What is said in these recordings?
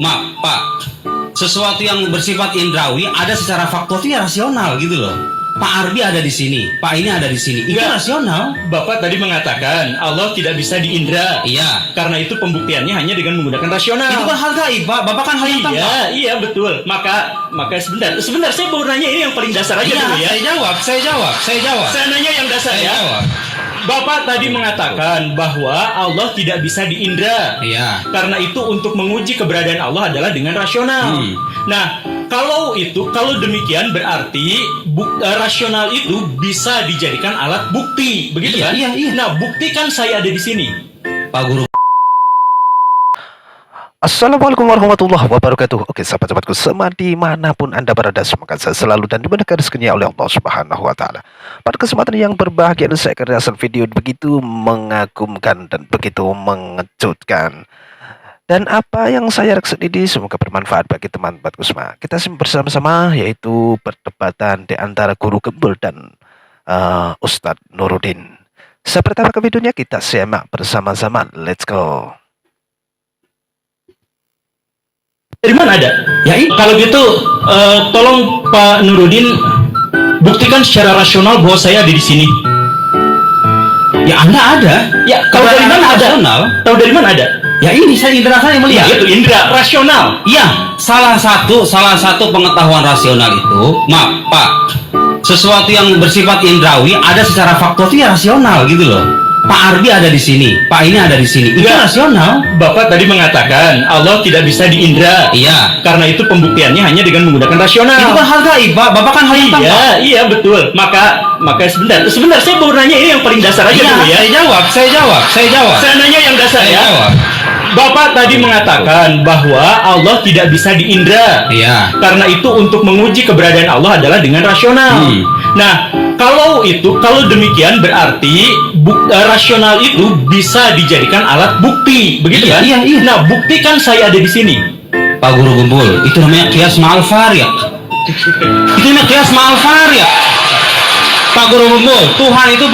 Maaf, Pak. Sesuatu yang bersifat indrawi ada secara faktual itu ya rasional gitu loh. Pak Arbi ada di sini, Pak ini ada di sini. Itu rasional. Bapak tadi mengatakan Allah tidak bisa diindra. Iya. Karena itu pembuktiannya hanya dengan menggunakan rasional. Itu kan hal gaib, Pak. Bapak kan hal yang tampak. Iya, betul. Maka sebentar saya mau nanya ini yang paling dasar aja dulu ya. Saya jawab. Saya nanya yang dasar ya. Jawab. Bapak tadi mengatakan bahwa Allah tidak bisa diindra. Iya. Karena itu untuk menguji keberadaan Allah adalah dengan rasional. Nah, kalau demikian berarti rasional itu bisa dijadikan alat bukti, begitu kan? Iya. Nah, buktikan saya ada di sini. Pak Guru. Assalamualaikum warahmatullahi wabarakatuh. Oke, sahabat-sahabatku, dimanapun Anda berada, semoga saya selalu dan dimudahkan rezekinya oleh Allah Subhanahu wa Ta'ala. Pada kesempatan yang berbahagia ini, saya akan video begitu mengagumkan dan begitu mengejutkan. Dan apa yang saya maksud ini semoga bermanfaat bagi teman-temanku semua. Kita bersama-sama, yaitu perdebatan di antara Guru Gembul dan Ustadz Nuruddin. Seperti apa ke videonya, kita simak bersama-sama. Let's go. Dari mana ada? Ya, kalau gitu tolong Pak Nuruddin buktikan secara rasional bahwa saya ada di sini. Ya Anda ada. Ya, kalau dari mana ada? Tahu dari mana ada? Ya ini saya indra saya melihat. Ya, itu indra rasional. Iya, salah satu pengetahuan rasional itu, maaf Pak, sesuatu yang bersifat indrawi ada secara faktual itu ya rasional gitu loh. Pak Arbi ada di sini, Pak ini ada di sini. Itu rasional. Bapak tadi mengatakan Allah tidak bisa diindra. Iya. Karena itu pembuktiannya hanya dengan menggunakan rasional. Itu kan hal gaib, Pak. Bapak kan hal yang tampak. Iya, betul. Maka sebentar saya mau nanya ini yang paling dasar aja dulu ya. Saya jawab. Saya nanya yang dasar ya. Jawab. Bapak tadi mengatakan bahwa Allah tidak bisa diindra. Iya. Karena itu untuk menguji keberadaan Allah adalah dengan rasional. Nah, kalau demikian berarti rasional itu bisa dijadikan alat bukti, begitu kan? Iya. Nah, buktikan saya ada di sini. Pak Guru Gembul, itu namanya qiyas ma'al fariq. Itu namanya qiyas ma'al fariq. Pak Guru Gembul, Tuhan itu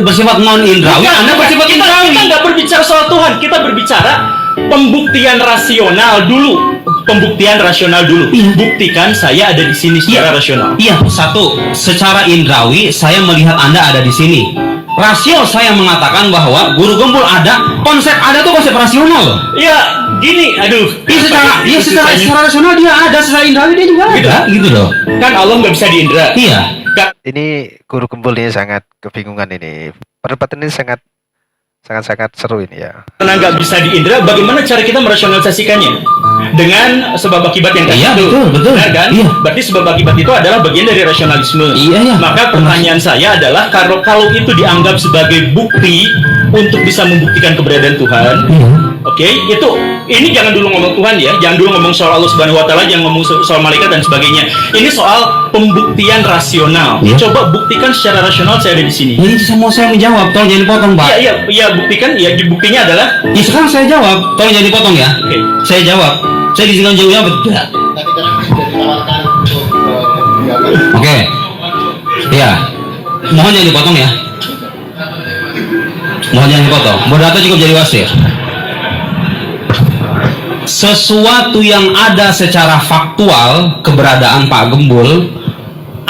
bersifat non indrawi. Anda bersifat indrawi. Kita nggak berbicara soal Tuhan, kita berbicara pembuktian rasional dulu. Iya. Buktikan saya ada di sini secara rasional. Iya, satu, secara indrawi saya melihat Anda ada di sini. Rasio saya mengatakan bahwa Guru Gembul ada, konsep ada tuh konsep rasional loh. Ya, gini, aduh. Secara rasional dia ada, secara indrawi dia juga ada, gitu loh. Kan Allah nggak bisa diindra. Iya. Ini Guru Gembul ini sangat kebingungan ini. Perdebatan ini sangat seru ini ya. Karena nggak bisa diindra, bagaimana cara kita merasionalisasikannya? Dengan sebab akibat yang tadi itu. Betul. Benar kan? Iya. Berarti sebab akibat itu adalah bagian dari rasionalisme. Iya. Maka pertanyaan saya adalah kalau itu dianggap sebagai bukti untuk bisa membuktikan keberadaan Tuhan. Oke, ini jangan dulu ngomong Tuhan ya, jangan dulu ngomong soal Allah Subhanahu wa Ta'ala, jangan ngomong soal malaikat dan sebagainya. Ini soal pembuktian rasional. Coba buktikan secara rasional saya ada di sini. Ini mau saya menjawab, tolong jangan dipotong, Pak. Iya, buktikan. Ya, buktinya adalah. Ya sekarang saya jawab, tolong jangan dipotong ya. Oke. Saya jawab. Saya diizinkan jawabnya betul. Oke. Ya. Mohon jangan dipotong ya. Mohon jangan dipotong. Moderator cukup jadi wasir. Sesuatu yang ada secara faktual, keberadaan Pak Gembul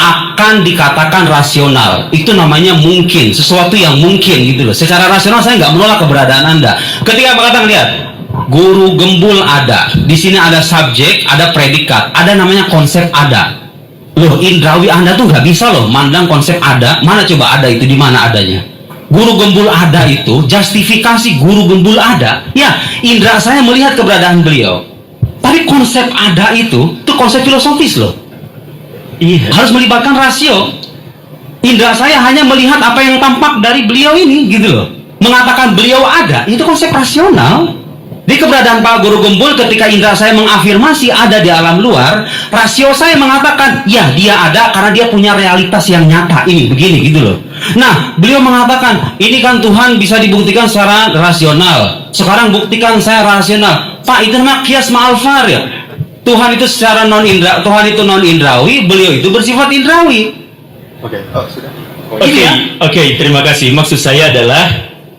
akan dikatakan rasional. Itu namanya mungkin, sesuatu yang mungkin gitu loh. Secara rasional saya nggak menolak keberadaan Anda. Ketika mengatakan, lihat, Guru Gembul ada, di sini ada subjek, ada predikat, ada namanya konsep ada. Loh, indrawi Anda tuh nggak bisa loh mandang konsep ada. Mana coba ada itu, di mana adanya? Guru Gembul ada itu, justifikasi Guru Gembul ada. Ya, indra saya melihat keberadaan beliau. Tapi konsep ada itu konsep filosofis loh. Iya. Harus melibatkan rasio. Indra saya hanya melihat apa yang tampak dari beliau ini, gitu loh. Mengatakan beliau ada, itu konsep rasional. Di keberadaan Pak Guru Gembul, ketika indra saya mengafirmasi ada di alam luar, rasio saya mengatakan, ya dia ada karena dia punya realitas yang nyata ini, begini gitu loh. Nah, beliau mengatakan, ini kan Tuhan bisa dibuktikan secara rasional. Sekarang buktikan saya rasional. Pak, itu namanya qiyas ma'al fariq. Tuhan itu secara non-indra, Tuhan itu non-indrawi, beliau itu bersifat indrawi. Oke, terima kasih. Maksud saya adalah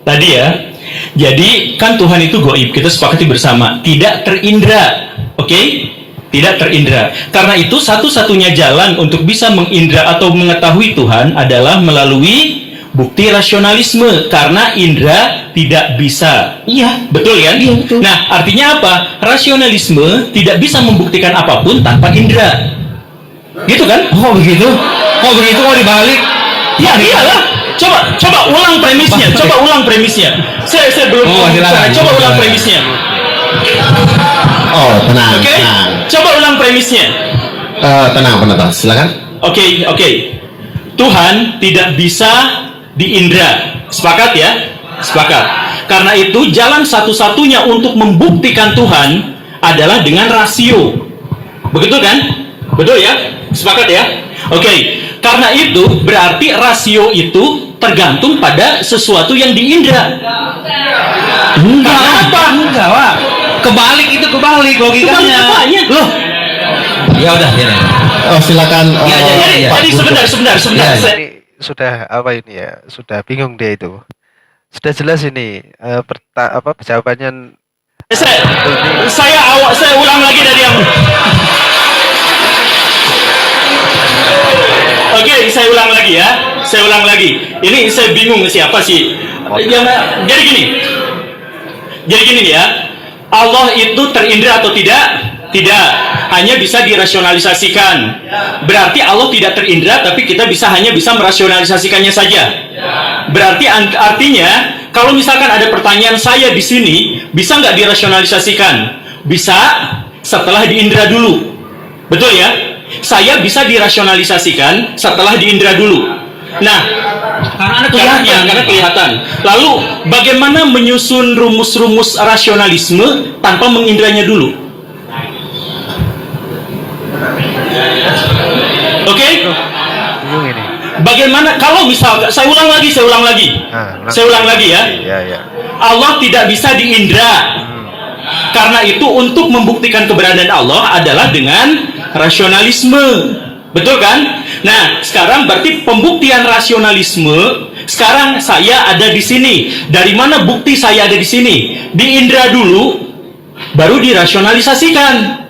tadi ya. Jadi kan Tuhan itu goib, kita sepakati bersama, tidak terindra. Oke? Tidak terindra. Karena itu satu-satunya jalan untuk bisa mengindra atau mengetahui Tuhan adalah melalui bukti rasionalisme, karena indra tidak bisa. Iya. Betul kan? Iya, betul. Nah, artinya apa? Rasionalisme tidak bisa membuktikan apapun tanpa indra. Gitu kan? Oh begitu? Oh begitu? Oh dibalik? Ya iyalah. Coba ulang premisnya. Coba ulang premisnya. Saya belum. Oh, silakan. Coba ulang Silakan. premisnya. Oh, tenang, Oke? tenang. Coba ulang premisnya. Tenang, penonton. Silakan. Oke. Tuhan tidak bisa diindra. Sepakat ya? Sepakat. Karena itu jalan satu-satunya untuk membuktikan Tuhan adalah dengan rasio. Begitu kan? Betul ya? Sepakat ya? Oke. Karena itu berarti rasio itu tergantung pada sesuatu yang diindra. Enggak. Karena apa? Enggak, Pak. Kebalik Kebalik logikanya. apanya? Loh. Ya udah, ya. Oh, silakan. Ya, ya. Jadi sebentar. Ya, ya. Saya- Ini sudah apa ini ya? Sudah bingung dia itu. Sudah jelas ini jawabannya. saya ulang lagi dari yang. Oke, saya ulang lagi ya. Saya ulang lagi. Ini saya bingung siapa sih. Jadi gini ya. Allah itu terindra atau tidak? Tidak. Hanya bisa dirasionalisasikan. Berarti Allah tidak terindra, tapi kita hanya bisa merasionalisasikannya saja. Berarti artinya kalau misalkan ada pertanyaan saya di sini, bisa nggak dirasionalisasikan? Bisa setelah diindra dulu. Betul ya? Saya bisa dirasionalisasikan setelah diindra dulu. Nah, karena kelihatan. Lalu bagaimana menyusun rumus-rumus rasionalisme tanpa mengindranya dulu? Oke? Bingung ini. Bagaimana kalau misal saya ulang lagi. Saya ulang lagi ya. Ya. Allah tidak bisa diindra. Karena itu untuk membuktikan keberadaan Allah adalah dengan rasionalisme. Betul kan? Nah, sekarang berarti pembuktian rasionalisme. Sekarang saya ada di sini. Dari mana bukti saya ada di sini? Diindra dulu, baru dirasionalisasikan.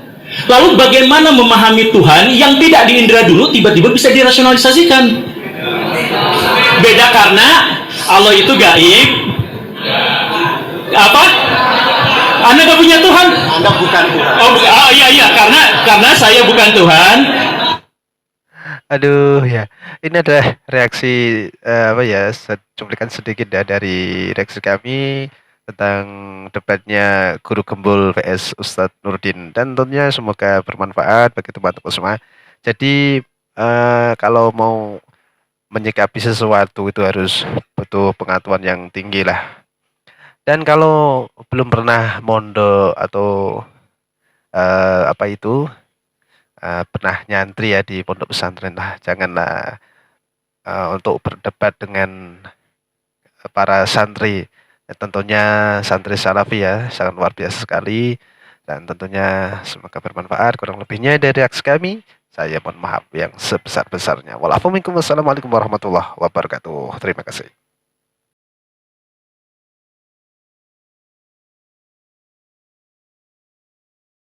Lalu bagaimana memahami Tuhan yang tidak diindra dulu tiba-tiba bisa dirasionalisasikan? Beda karena Allah itu gaib. Apa? Anda gak punya Tuhan? Anda bukan Tuhan. Oh iya, karena saya bukan Tuhan. Aduh ya, ini ada reaksi cuplikan sedikit ya dari reaksi kami tentang debatnya Guru Gembul vs Ustadz Nurdin, dan tentunya semoga bermanfaat bagi teman-teman semua. Jadi kalau mau menyikapi sesuatu itu harus butuh pengetahuan yang tinggi lah. Dan kalau belum pernah mondok atau pernah nyantri ya di pondok pesantren lah, janganlah untuk berdebat dengan para santri. Tentunya santri salafi ya, sangat luar biasa sekali, dan tentunya semoga bermanfaat. Kurang lebihnya dari reaksi kami, saya mohon maaf yang sebesar-besarnya. Wassalamualaikum warahmatullahi wabarakatuh. Terima kasih.